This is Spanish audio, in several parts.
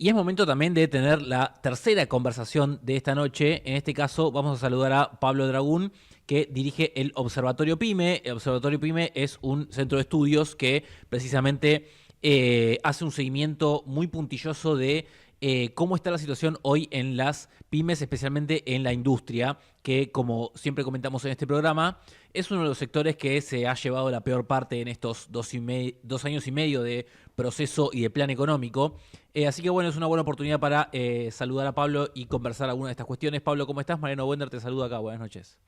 Y es momento también de tener la tercera conversación de esta noche. En este caso vamos a saludar a Pablo Dragún, que dirige el Observatorio PYME. El Observatorio PYME es un centro de estudios que precisamente hace un seguimiento muy puntilloso de cómo está la situación hoy en las pymes, especialmente en la industria, que como siempre comentamos en este programa, es uno de los sectores que se ha llevado la peor parte en estos 2 años y medio de proceso y de plan económico. Así que bueno, es una buena oportunidad para saludar a Pablo y conversar algunas de estas cuestiones. Pablo, ¿cómo estás? Mariano Wender te saluda acá. Buenas noches.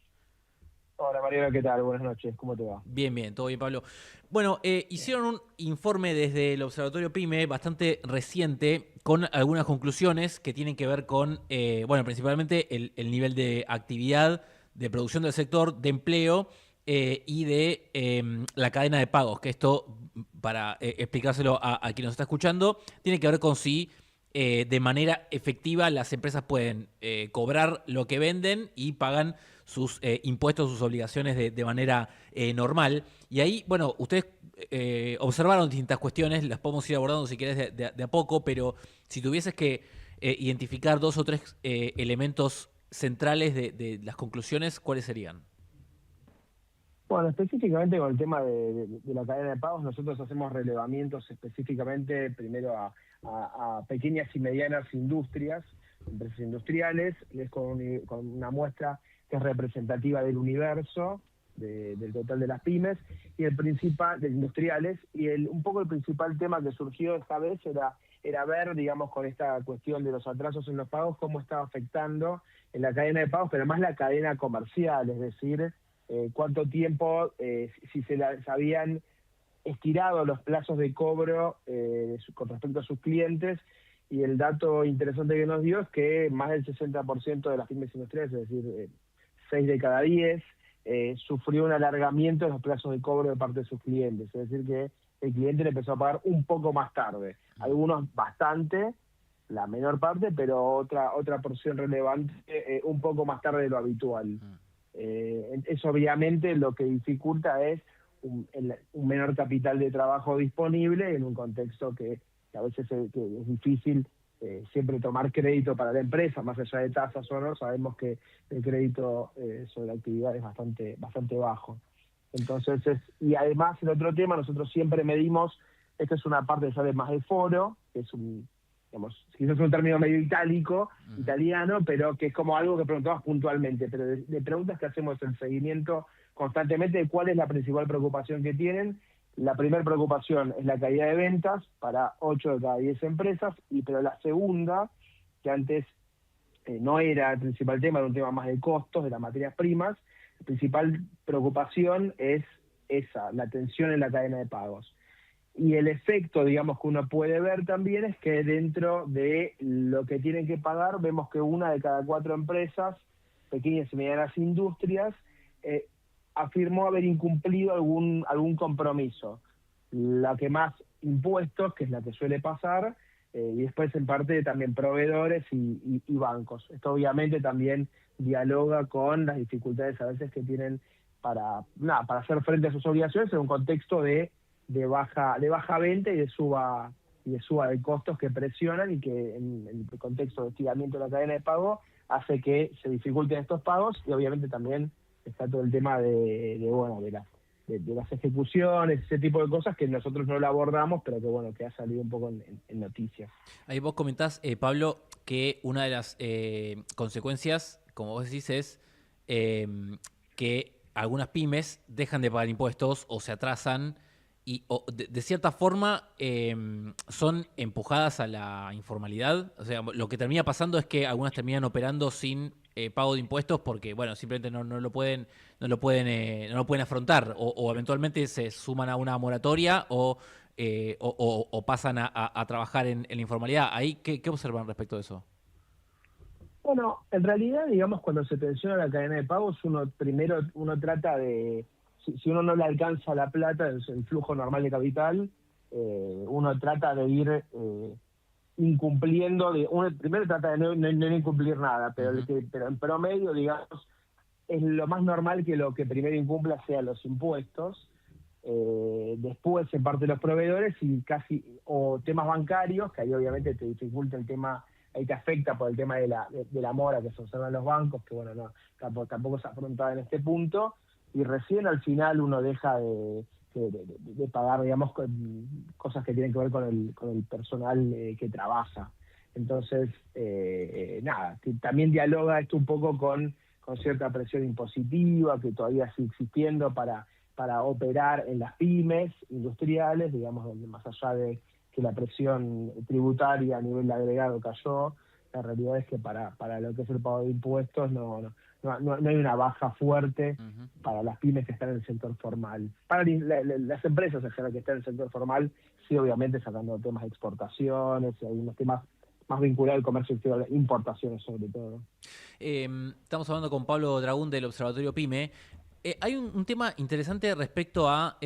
Hola Mariano, ¿qué tal? Buenas noches, ¿cómo te va? Bien, bien, todo bien, Pablo. Bueno, hicieron un informe desde el Observatorio PYME bastante reciente con algunas conclusiones que tienen que ver con, bueno, principalmente el nivel de actividad, de producción del sector, de empleo y de la cadena de pagos, que esto, para explicárselo a quien nos está escuchando, tiene que ver con si de manera efectiva las empresas pueden cobrar lo que venden y pagan sus impuestos, sus obligaciones de manera normal. Y ahí, bueno, ustedes observaron distintas cuestiones, las podemos ir abordando si querés de a poco, pero si tuvieses que identificar dos o tres elementos centrales de las conclusiones, ¿cuáles serían? Bueno, específicamente con el tema de la cadena de pagos, nosotros hacemos relevamientos específicamente primero a pequeñas y medianas industrias, empresas industriales, es con una muestra que es representativa del universo, del total de las pymes, y el principal, de industriales, y un poco el principal tema que surgió esta vez era ver, digamos, con esta cuestión de los atrasos en los pagos, cómo estaba afectando en la cadena de pagos, pero más la cadena comercial, es decir, cuánto tiempo, si se habían estirado los plazos de cobro con respecto a sus clientes, y el dato interesante que nos dio es que más del 60% de las pymes industriales, es decir, 6 de cada 10, sufrió un alargamiento de los plazos de cobro de parte de sus clientes, es decir, que el cliente le empezó a pagar un poco más tarde, algunos bastante, la menor parte, pero otra porción relevante un poco más tarde de lo habitual. Eso obviamente lo que dificulta es un menor capital de trabajo disponible en un contexto que a veces que es difícil siempre tomar crédito para la empresa, más allá de tasas o no, sabemos que el crédito sobre la actividad es bastante bajo. Entonces, y además el otro tema, nosotros siempre medimos, esta es una parte que sale más de foro, que es digamos, quizás es un término medio italiano, pero que es como algo que preguntamos puntualmente, pero de preguntas que hacemos el seguimiento constantemente de cuál es la principal preocupación que tienen. La primera preocupación es la caída de ventas para 8 de cada 10 empresas, pero la segunda, que antes no era el principal tema, era un tema más de costos de las materias primas, la principal preocupación es esa, la tensión en la cadena de pagos. Y el efecto, digamos, que uno puede ver también es que dentro de lo que tienen que pagar, vemos que una de cada 4 empresas, pequeñas y medianas industrias, afirmó haber incumplido algún compromiso. La que más impuestos, que es la que suele pasar, y después en parte también proveedores y bancos. Esto obviamente también dialoga con las dificultades a veces que tienen para hacer frente a sus obligaciones en un contexto de baja venta y de suba de costos que presionan, y que en el contexto de estiramiento de la cadena de pago hace que se dificulten estos pagos. Y obviamente también está todo el tema de las ejecuciones, ese tipo de cosas que nosotros no lo abordamos, pero que bueno, que ha salido un poco en noticias. Ahí vos comentás, Pablo, que una de las consecuencias, como vos decís, es que algunas pymes dejan de pagar impuestos o se atrasan y de cierta forma son empujadas a la informalidad. O sea, lo que termina pasando es que algunas terminan operando sin pago de impuestos porque, bueno, simplemente no lo pueden afrontar o eventualmente se suman a una moratoria o pasan a trabajar en la informalidad. Ahí, ¿qué observan respecto de eso? Bueno, en realidad, digamos, cuando se tensiona la cadena de pagos, uno trata de, si uno no le alcanza la plata, el flujo normal de capital, uno trata de ir incumpliendo, uno primero trata de no incumplir nada, pero, Uh-huh. pero en promedio, digamos, es lo más normal que lo que primero incumpla sea los impuestos. después en parte de los proveedores y o temas bancarios, que ahí obviamente te dificulta el tema, ahí te afecta por el tema de la mora que se observa en los bancos, que bueno, no, tampoco se ha afrontado en este punto, y recién al final uno deja de pagar, digamos, cosas que tienen que ver con el personal que trabaja. Entonces, nada, que también dialoga esto un poco con cierta presión impositiva que todavía sigue existiendo para operar en las pymes industriales, digamos, donde más allá de que la presión tributaria a nivel de agregado cayó, la realidad es que para lo que es el pago de impuestos no hay una baja fuerte para las pymes que están en el sector formal. Para las empresas en general que están en el sector formal, sí, obviamente sacando temas de exportaciones y algunos temas más vinculados al comercio exterior, importaciones sobre todo. Estamos hablando con Pablo Dragún del Observatorio PYME. Hay un tema interesante respecto a,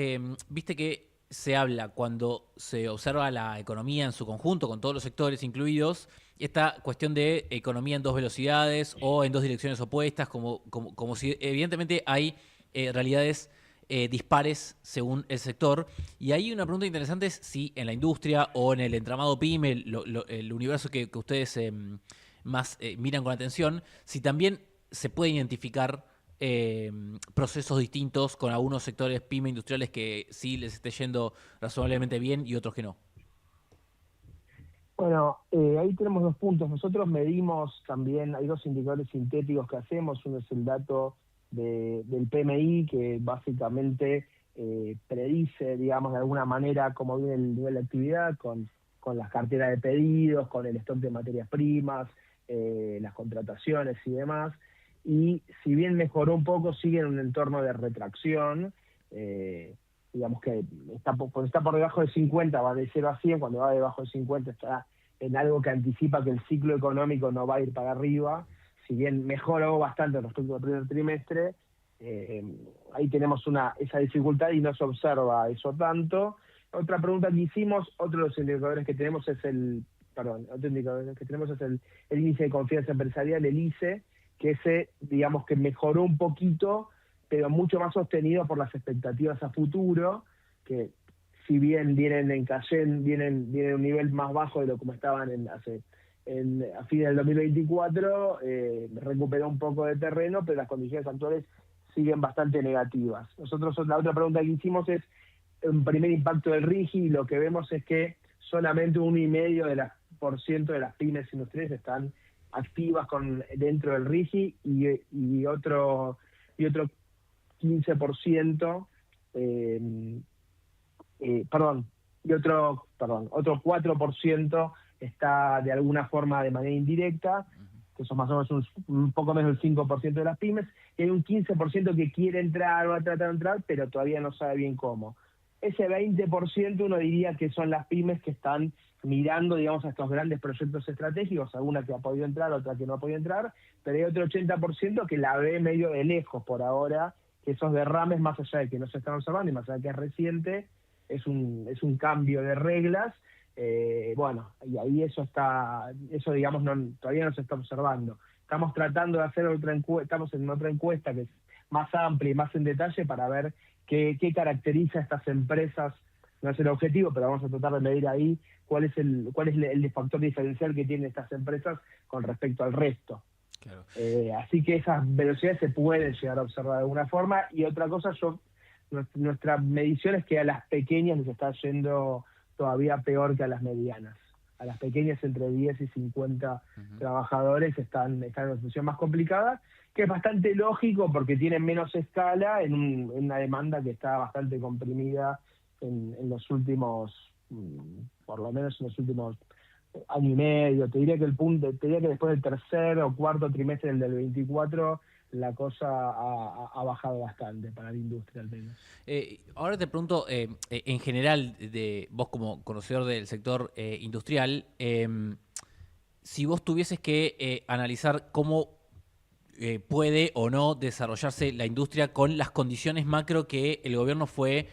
viste que se habla cuando se observa la economía en su conjunto, con todos los sectores incluidos, esta cuestión de economía en dos velocidades o en dos direcciones opuestas, como si evidentemente hay realidades dispares según el sector. Y ahí una pregunta interesante es si en la industria o en el entramado PYME, el universo que ustedes más miran con atención, si también se puede identificar procesos distintos con algunos sectores PYME industriales que sí les esté yendo razonablemente bien y otros que no. Bueno, ahí tenemos dos puntos. Nosotros medimos también, hay dos indicadores sintéticos que hacemos. Uno es el dato del PMI, que básicamente predice, digamos, de alguna manera cómo viene el nivel de actividad con las carteras de pedidos, con el stock de materias primas, las contrataciones y demás. Y si bien mejoró un poco, sigue en un entorno de retracción. Digamos que cuando está por debajo de 50 va de 0 a 100, cuando va debajo de 50 está en algo que anticipa que el ciclo económico no va a ir para arriba. Si bien mejoró bastante respecto al primer trimestre, ahí tenemos esa dificultad y no se observa eso tanto. Otra pregunta que hicimos, otro de los indicadores que tenemos es el índice de confianza empresarial, el ICE, que ese, digamos que mejoró un poquito, pero mucho más sostenido por las expectativas a futuro, que si bien vienen a un nivel más bajo de lo como estaban a fines del 2024, recuperó un poco de terreno, pero las condiciones actuales siguen bastante negativas. Nosotros, la otra pregunta que hicimos es un primer impacto del RIGI, y lo que vemos es que solamente 1,5% de las pymes industriales están activas dentro del RIGI y otro 15%, otro 4% está de alguna forma de manera indirecta, que son más o menos un poco menos del 5% de las pymes, y hay un 15% que quiere entrar o va a tratar de entrar, pero todavía no sabe bien cómo. Ese 20% uno diría que son las pymes que están mirando, digamos, a estos grandes proyectos estratégicos, alguna que ha podido entrar, otra que no ha podido entrar, pero hay otro 80% que la ve medio de lejos por ahora, que esos derrames, más allá de que no se están observando y más allá de que es reciente, es un cambio de reglas. Bueno, y ahí eso digamos todavía no se está observando. Estamos tratando de hacer estamos en otra encuesta que es más amplia y más en detalle para ver qué caracteriza a estas empresas. No es el objetivo, pero vamos a tratar de medir ahí cuál es el factor diferencial que tienen estas empresas con respecto al resto. Claro. Así que esas velocidades se pueden llegar a observar de alguna forma. Y otra cosa, nuestra medición es que a las pequeñas les está yendo todavía peor que a las medianas. A las pequeñas, entre 10 y 50 trabajadores, están en una situación más complicada, que es bastante lógico porque tienen menos escala en una demanda que está bastante comprimida en los últimos, por lo menos en los últimos año y medio. Te diría que después del tercer o cuarto trimestre del 24 la cosa ha bajado bastante para la industria al menos. Ahora te pregunto, en general, vos como conocedor del sector industrial, si vos tuvieses que analizar cómo puede o no desarrollarse la industria con las condiciones macro que el gobierno fue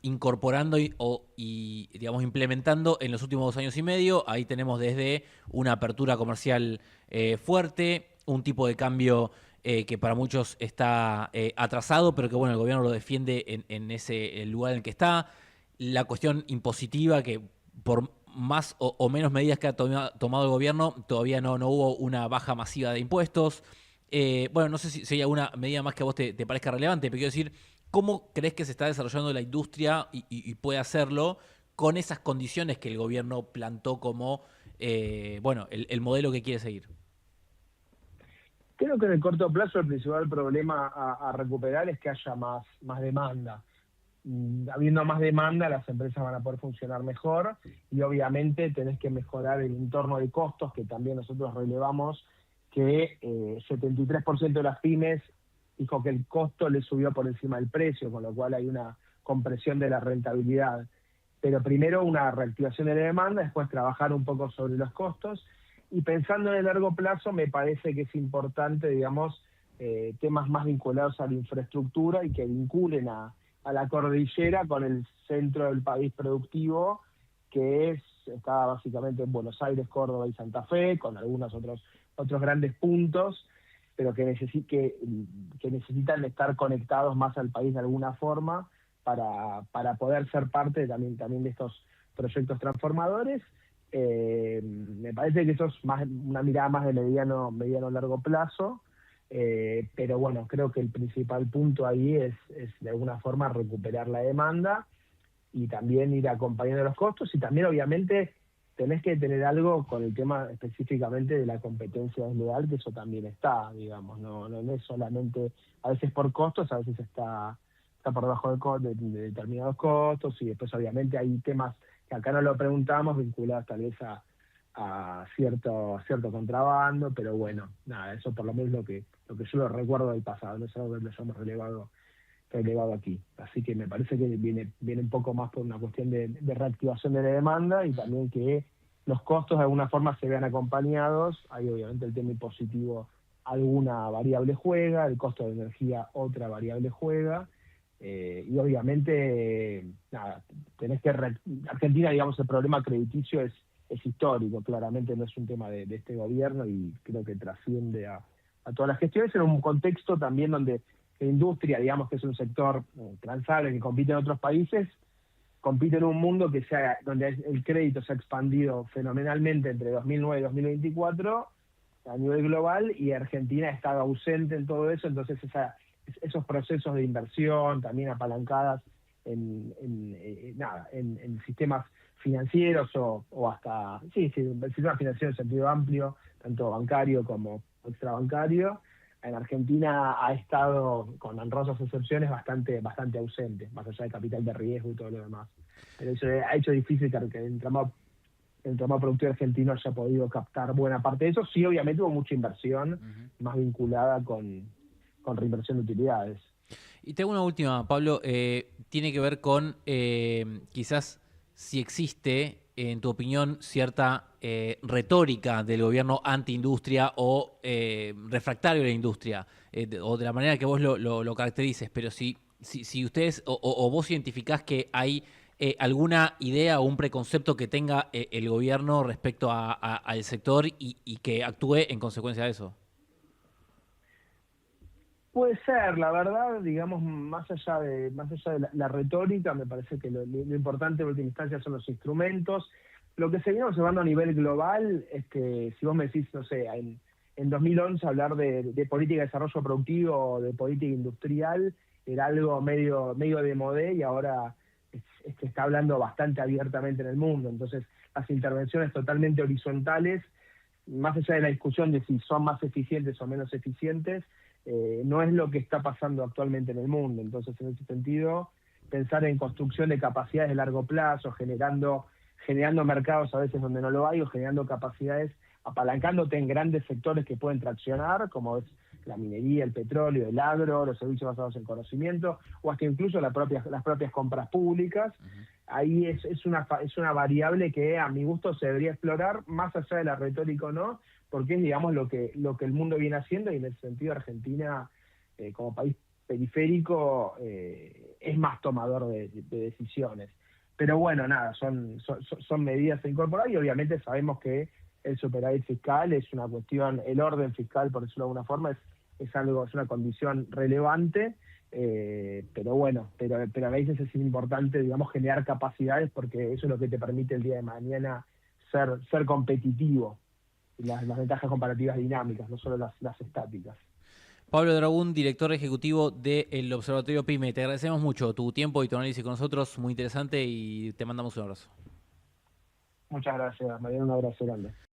incorporando y digamos, implementando en los últimos 2 años y medio. Ahí tenemos desde una apertura comercial fuerte, un tipo de cambio que para muchos está atrasado, pero que bueno, el gobierno lo defiende en ese lugar en el que está. La cuestión impositiva, que por más o menos medidas que ha tomado el gobierno, todavía no hubo una baja masiva de impuestos. Bueno, no sé si hay alguna medida más que a vos te parezca relevante, pero quiero decir, ¿cómo crees que se está desarrollando la industria y puede hacerlo con esas condiciones que el gobierno plantó como bueno, el modelo que quiere seguir? Creo que en el corto plazo el principal problema a recuperar es que haya más demanda. Habiendo más demanda, las empresas van a poder funcionar mejor y obviamente tenés que mejorar el entorno de costos, que también nosotros relevamos que 73% de las pymes dijo que el costo le subió por encima del precio, con lo cual hay una compresión de la rentabilidad. Pero primero una reactivación de la demanda, después trabajar un poco sobre los costos, y pensando en el largo plazo me parece que es importante, digamos, temas más vinculados a la infraestructura y que vinculen a la cordillera con el centro del país productivo, que está básicamente en Buenos Aires, Córdoba y Santa Fe, con algunos otros grandes puntos, pero que necesitan estar conectados más al país de alguna forma para poder ser parte también de estos proyectos transformadores. Me parece que eso es una mirada más de mediano largo plazo, pero bueno, creo que el principal punto ahí es de alguna forma recuperar la demanda y también ir acompañando los costos, y también obviamente tenés que tener algo con el tema específicamente de la competencia desleal, que eso también está, digamos, no es solamente a veces por costos, a veces está por debajo de determinados costos, y después obviamente hay temas que acá no lo preguntamos, vinculados tal vez a cierto contrabando, pero bueno, nada, eso por lo menos lo que yo lo recuerdo del pasado, no es algo que lo hayamos relevado aquí. Así que me parece que viene un poco más por una cuestión de reactivación de la demanda, y también que los costos de alguna forma se vean acompañados. Hay obviamente el tema impositivo, alguna variable juega, el costo de energía otra variable juega, y obviamente nada, Argentina, digamos, el problema crediticio es histórico, claramente no es un tema de este gobierno, y creo que trasciende a todas las gestiones, en un contexto también donde la industria, digamos, que es un sector transable que compite en otros países, compite en un mundo donde el crédito se ha expandido fenomenalmente entre 2009 y 2024 a nivel global, y Argentina ha estado ausente en todo eso. Entonces esos procesos de inversión también apalancadas en sistemas financieros o hasta sistemas financieros en sentido amplio, tanto bancario como extrabancario, en Argentina ha estado, con honrosas excepciones, bastante ausente, más allá de capital de riesgo y todo lo demás. Pero eso ha hecho difícil que el entramado productivo argentino haya podido captar buena parte de eso. Sí, obviamente hubo mucha inversión, más vinculada con reinversión de utilidades. Y tengo una última, Pablo, tiene que ver con quizás si existe, en tu opinión, cierta retórica del gobierno anti-industria o refractario a la industria, o de la manera que vos lo caracterices, pero si ustedes o vos identificás que hay alguna idea o un preconcepto que tenga el gobierno respecto al sector y que actúe en consecuencia de eso. Puede ser, la verdad, digamos, más allá de la retórica, me parece que lo importante en última instancia son los instrumentos. Lo que se viene observando a nivel global es que, si vos me decís, no sé, en 2011 hablar de política de desarrollo productivo o de política industrial era algo medio de modé, y ahora se está hablando bastante abiertamente en el mundo. Entonces, las intervenciones totalmente horizontales, más allá de la discusión de si son más eficientes o menos eficientes, no es lo que está pasando actualmente en el mundo. Entonces, en ese sentido, pensar en construcción de capacidades de largo plazo, generando mercados a veces donde no lo hay, o generando capacidades, apalancándote en grandes sectores que pueden traccionar, como es la minería, el petróleo, el agro, los servicios basados en conocimiento, o hasta incluso las propias compras públicas. Ahí es una variable que a mi gusto se debería explorar, más allá de la retórica o no, porque es, digamos, lo que el mundo viene haciendo, y en ese sentido Argentina, como país periférico, es más tomador de decisiones. Pero bueno, nada, son medidas a incorporar, y obviamente sabemos que el superávit fiscal es una cuestión, el orden fiscal, por decirlo de alguna forma, es es una condición relevante, pero bueno, pero a veces es importante, digamos, generar capacidades, porque eso es lo que te permite el día de mañana ser competitivo, las ventajas comparativas dinámicas, no solo las estáticas. Pablo Dragún, director ejecutivo del Observatorio PYME. Te agradecemos mucho tu tiempo y tu análisis con nosotros, muy interesante, y te mandamos un abrazo. Muchas gracias, Mariano, un abrazo grande.